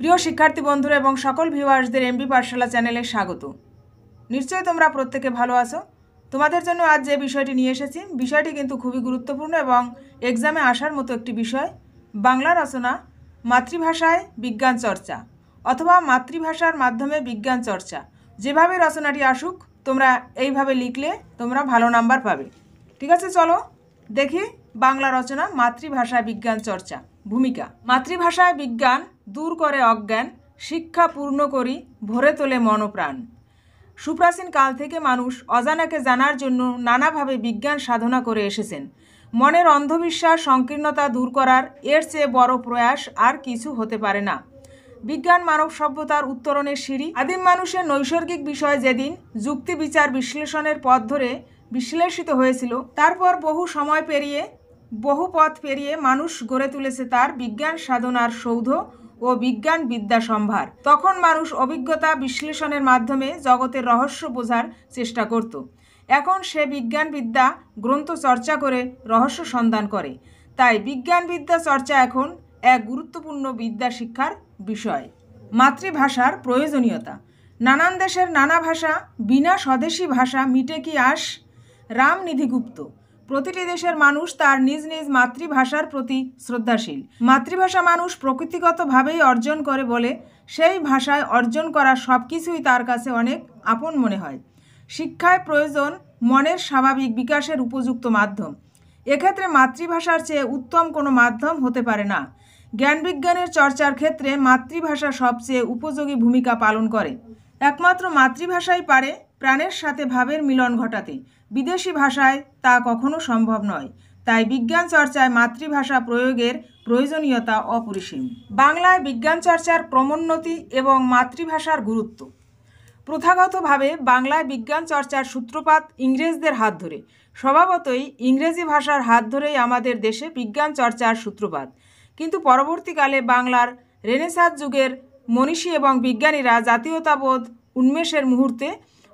প্রিয় শিক্ষার্থী বন্ধুরা এবং সকল ভিউয়ার্সদের এমবি পাঠশালা চ্যানেলে স্বাগত। নিশ্চয়ই তোমরা প্রত্যেকে ভালো আছো। তোমাদের জন্য আজ যে বিষয়টি নিয়ে এসেছি, বিষয়টি কিন্তু খুবই গুরুত্বপূর্ণ এবং এক্সামে আসার মতো একটি বিষয়। বাংলা রচনা, মাতৃভাষায় বিজ্ঞান চর্চা অথবা মাতৃভাষার মাধ্যমে বিজ্ঞান চর্চা। যেভাবে রচনাটি আসুক, তোমরা এইভাবে লিখলে তোমরা ভালো নাম্বার পাবে। ঠিক আছে, চলো দেখি বাংলা রচনা মাতৃভাষায় বিজ্ঞান চর্চা। ভূমিকা: মাতৃভাষায় বিজ্ঞান দূর করে অজ্ঞান, শিক্ষা পূর্ণ করি ভরে তোলে মনপ্রাণ। সুপ্রাচীন কাল থেকে মানুষ অজানাকে জানার জন্য নানাভাবে বিজ্ঞান সাধনা করে এসেছেন। মনের অন্ধবিশ্বাস সংকীর্ণতা দূর করার এর চেয়ে বড় প্রয়াস আর কিছু হতে পারে না। বিজ্ঞান মানব সভ্যতার উত্তরণের সিঁড়ি। আদিম মানুষের নৈসর্গিক বিষয় যেদিন যুক্তি বিচার বিশ্লেষণের পথ ধরে বিশ্লেষিত হয়েছিল, তারপর বহু সময় পেরিয়ে বহু পথ পেরিয়ে মানুষ গড়ে তুলেছে তার বিজ্ঞান সাধনার সৌধ ও বিজ্ঞান বিদ্যা সম্ভার। তখন মানুষ অভিজ্ঞতা বিশ্লেষণের মাধ্যমে জগতের রহস্য বোঝার চেষ্টা করত। এখন সে বিজ্ঞান বিদ্যা গ্রন্থ চর্চা করে রহস্য সন্ধান করে। তাই বিজ্ঞান বিদ্যা চর্চা এখন এক গুরুত্বপূর্ণ বিদ্যা শিক্ষার বিষয়। মাতৃভাষার প্রয়োজনীয়তা: নানান দেশের নানা ভাষা, বিনা স্বদেশী ভাষা মিটে কি আস? রামনিধি গুপ্ত। প্রতিটি দেশের মানুষ তার নিজ নিজ মাতৃভাষার প্রতি শ্রদ্ধাশীল। মাতৃভাষা মানুষ প্রকৃতিগতভাবেই অর্জন করে বলে সেই ভাষায় অর্জন করা সব কিছুই তার কাছে অনেক আপন মনে হয়। শিক্ষায় প্রয়োজন মনের স্বাভাবিক বিকাশের উপযুক্ত মাধ্যম। এক্ষেত্রে মাতৃভাষার চেয়ে উত্তম কোনো মাধ্যম হতে পারে না। জ্ঞান বিজ্ঞানের চর্চার ক্ষেত্রে মাতৃভাষা সবচেয়ে উপযোগী ভূমিকা পালন করে। একমাত্র মাতৃভাষাই পারে প্রাণের সাথে ভাবের মিলন ঘটাতে। বিদেশি ভাষায় তা কখনো সম্ভব নয়। তাই বিজ্ঞান চর্চায় মাতৃভাষা প্রয়োগের প্রয়োজনীয়তা অপরিসীম। বাংলায় বিজ্ঞান চর্চার ক্রমোন্নতি এবং মাতৃভাষার গুরুত্ব: প্রথাগতভাবে বাংলায় বিজ্ঞান চর্চার সূত্রপাত ইংরেজদের হাত ধরে। স্বভাবতই ইংরেজি ভাষার হাত ধরেই আমাদের দেশে বিজ্ঞান চর্চার সূত্রপাত। কিন্তু পরবর্তীকালে বাংলার রেনেসাঁস যুগের মনীষী এবং বিজ্ঞানীরা জাতীয়তাবোধ উন্মেষের মুহূর্তে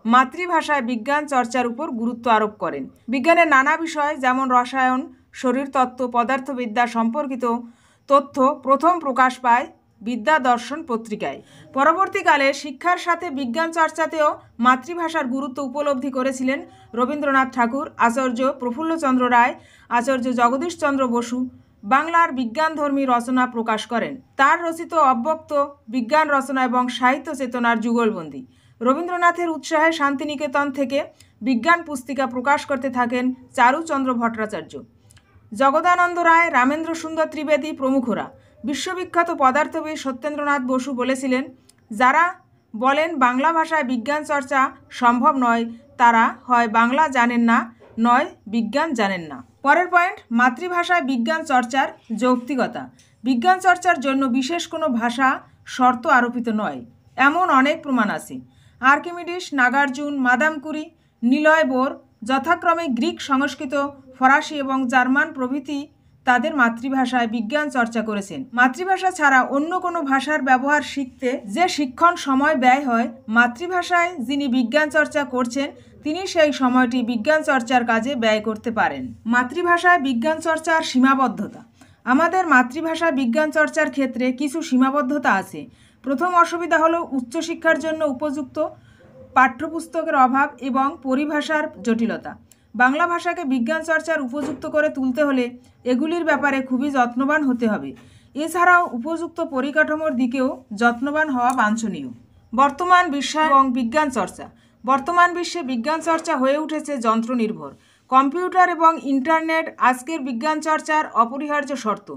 মাতৃভাষায় বিজ্ঞান চর্চার উপর গুরুত্ব আরোপ করেন। বিজ্ঞানের নানা বিষয় যেমন রসায়ন, শরীরতত্ত্ব, পদার্থবিদ্যা সম্পর্কিত তথ্য প্রথম প্রকাশ পায় বিদ্যা দর্শন পত্রিকায়। পরবর্তীকালে শিক্ষার সাথে বিজ্ঞান চর্চাতেও মাতৃভাষার গুরুত্ব উপলব্ধি করেছিলেন রবীন্দ্রনাথ ঠাকুর, আচার্য প্রফুল্লচন্দ্র রায়, আচার্য জগদীশচন্দ্র বসু। বাংলার বিজ্ঞানধর্মী রচনা প্রকাশ করেন। তার রচিত অব্যক্ত বিজ্ঞান রচনা এবং সাহিত্য চেতনার যুগলবন্দি। রবীন্দ্রনাথের উৎসাহে শান্তিনিকেতন থেকে বিজ্ঞান পুস্তিকা প্রকাশ করতে থাকেন চারুচন্দ্র ভট্টাচার্য, জগদানন্দ রায়, রামেন্দ্র সুন্দর ত্রিবেদী প্রমুখরা। বিশ্ববিখ্যাত পদার্থবিদ সত্যেন্দ্রনাথ বসু বলেছিলেন, যারা বলেন বাংলা ভাষায় বিজ্ঞান চর্চা সম্ভব নয়, তারা হয় বাংলা জানেন না, নয় বিজ্ঞান জানেন না। পরের পয়েন্ট, মাতৃভাষায় বিজ্ঞান চর্চার যৌক্তিকতা। বিজ্ঞান চর্চার জন্য বিশেষ কোনো ভাষা শর্ত আরোপিত নয়, এমন অনেক প্রমাণ আছে। Archimedes, Nagarjuna, Madame Curie, Niloy bore যথাক্রমে গ্রিক, সংস্কৃত, ফরাসি এবং জার্মান প্রভৃতি তাদের মাতৃভাষায় বিজ্ঞান চর্চা করেছেন। মাতৃভাষা ছাড়া অন্য কোনো ভাষার ব্যবহার শিখতে যে শিক্ষণ সময় ব্যয় হয়, মাতৃভাষায় যিনি বিজ্ঞান চর্চা করছেন তিনি সেই সময়টি বিজ্ঞান চর্চার কাজে ব্যয় করতে পারেন। মাতৃভাষায় বিজ্ঞান চর্চার সীমাবদ্ধতা: আমাদের মাতৃভাষায় বিজ্ঞান চর্চার ক্ষেত্রে কিছু সীমাবদ্ধতা আছে। প্রথম অসুবিধা হলো উচ্চশিক্ষার জন্য উপযুক্ত পাঠ্যপুস্তকের অভাব এবং পরিভাষার জটিলতা। বাংলা ভাষাকে বিজ্ঞান চর্চার উপযুক্ত করে তুলতে হলে এগুলির ব্যাপারে খুবই যত্নবান হতে হবে। এছাড়াও উপযুক্ত পরিকাঠামোর দিকেও যত্নবান হওয়া বাঞ্ছনীয়। বর্তমান বিষয় এবং বিজ্ঞান চর্চা: বর্তমান বিশ্বে বিজ্ঞান চর্চা হয়ে উঠেছে যন্ত্রনির্ভর। কম্পিউটার এবং ইন্টারনেট আজকের বিজ্ঞান চর্চার অপরিহার্য শর্ত।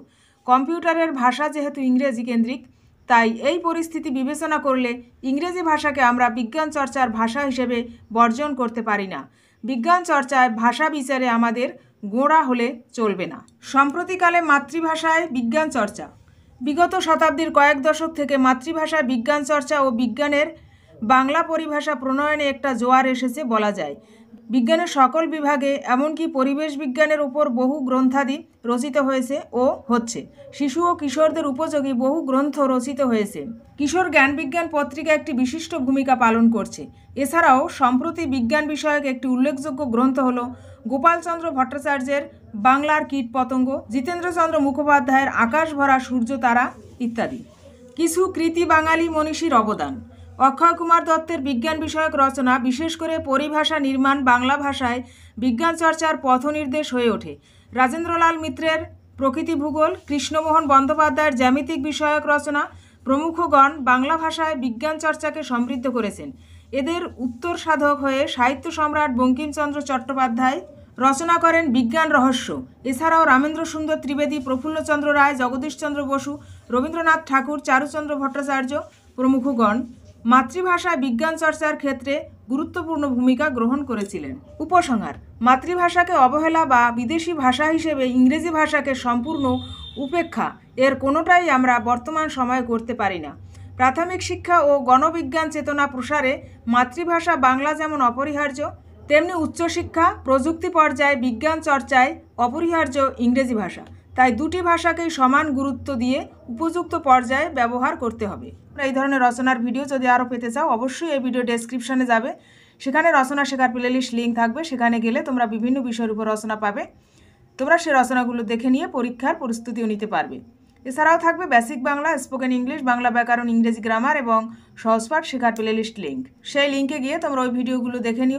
কম্পিউটারের ভাষা যেহেতু ইংরেজি কেন্দ্রিক, তাই এই পরিস্থিতি বিবেচনা করলে ইংরেজি ভাষাকে আমরা বিজ্ঞান চর্চার ভাষা হিসেবে বর্জন করতে পারি না। বিজ্ঞান চর্চায় ভাষা বিচারে আমাদের গোঁড়া হলে চলবে না। সম্প্রতিকালে মাতৃভাষায় বিজ্ঞান চর্চা: বিগত শতাব্দীর কয়েক দশক থেকে মাতৃভাষায় বিজ্ঞান চর্চা ও বিজ্ঞানের বাংলা পরিভাষা প্রণয়নে একটা জোয়ার এসেছে বলা যায়। বিজ্ঞানের সকল বিভাগে এমনকি পরিবেশ বিজ্ঞানের উপর বহু গ্রন্থাদি রচিত হয়েছে ও হচ্ছে। শিশু ও কিশোরদের উপযোগী বহু গ্রন্থ রচিত হয়েছে। কিশোর জ্ঞান বিজ্ঞান পত্রিকা একটি বিশিষ্ট ভূমিকা পালন করছে। এছাড়াও সম্প্রতি বিজ্ঞান বিষয়ক একটি উল্লেখযোগ্য গ্রন্থ হল গোপালচন্দ্র ভট্টাচার্যের বাংলার কীট পতঙ্গ, জিতেন্দ্রচন্দ্র মুখোপাধ্যায়ের আকাশ ভরা সূর্য তারা ইত্যাদি। কিছু কৃতি বাঙালি মনীষীর অবদান। অক্ষয় কুমার দত্তের বিজ্ঞান বিষয়ক রচনা, বিশেষ করে পরিভাষা নির্মাণ, বাংলা ভাষায় বিজ্ঞান চর্চার পথনির্দেশ হয়ে ওঠে। রাজেন্দ্রলাল মিত্রের প্রকৃতি ভূগোল, কৃষ্ণমোহন বন্দ্যোপাধ্যায়ের জ্যামিতিক বিষয়ক রচনা প্রমুখগণ বাংলা ভাষায় বিজ্ঞান চর্চাকে সমৃদ্ধ করেছেন। এদের উত্তর সাধক হয়ে সাহিত্য সম্রাট বঙ্কিমচন্দ্র চট্টোপাধ্যায় রচনা করেন বিজ্ঞান রহস্য। এছাড়াও রামেন্দ্র সুন্দর ত্রিবেদী, প্রফুল্লচন্দ্র রায়, জগদীশচন্দ্র বসু, রবীন্দ্রনাথ ঠাকুর, চারুচন্দ্র ভট্টাচার্য প্রমুখগণ মাতৃভাষায় বিজ্ঞান চর্চার ক্ষেত্রে গুরুত্বপূর্ণ ভূমিকা গ্রহণ করেছিলেন। উপসংহার: মাতৃভাষাকে অবহেলা বা বিদেশি ভাষা হিসেবে ইংরেজি ভাষাকে সম্পূর্ণ উপেক্ষা, এর কোনোটাই আমরা বর্তমান সময়ে করতে পারি না। প্রাথমিক শিক্ষা ও গণবিজ্ঞান চেতনা প্রসারে মাতৃভাষা বাংলা যেমন অপরিহার্য, তেমনি উচ্চশিক্ষা, প্রযুক্তি পর্যায়ে বিজ্ঞান চর্চায় অপরিহার্য ইংরেজি ভাষা। তাই দুটি ভাষাকেই সমান গুরুত্ব দিয়ে উপযুক্ত পর্যায়ে ব্যবহার করতে হবে। এই ধরনের রচনার ভিডিও যদি আরও পেতে চাও, অবশ্যই এই ভিডিও ডেসক্রিপশানে যাবে, সেখানে রচনা শেখার প্লেলিস্ট লিঙ্ক থাকবে। সেখানে গেলে তোমরা বিভিন্ন বিষয়ের উপর রচনা পাবে। তোমরা সেই রচনাগুলো দেখে নিয়ে পরীক্ষার প্রস্তুতিও নিতে পারবে। এছাড়াও থাকবে basic Bangla, spoken English, Bangla ব্যাকরণ, ইংরেজি গ্রামার এবং সহজপাঠ শেখার প্লেলিস্ট লিঙ্ক। সেই লিঙ্কে গিয়ে তোমরা ওই ভিডিওগুলো দেখে নিও।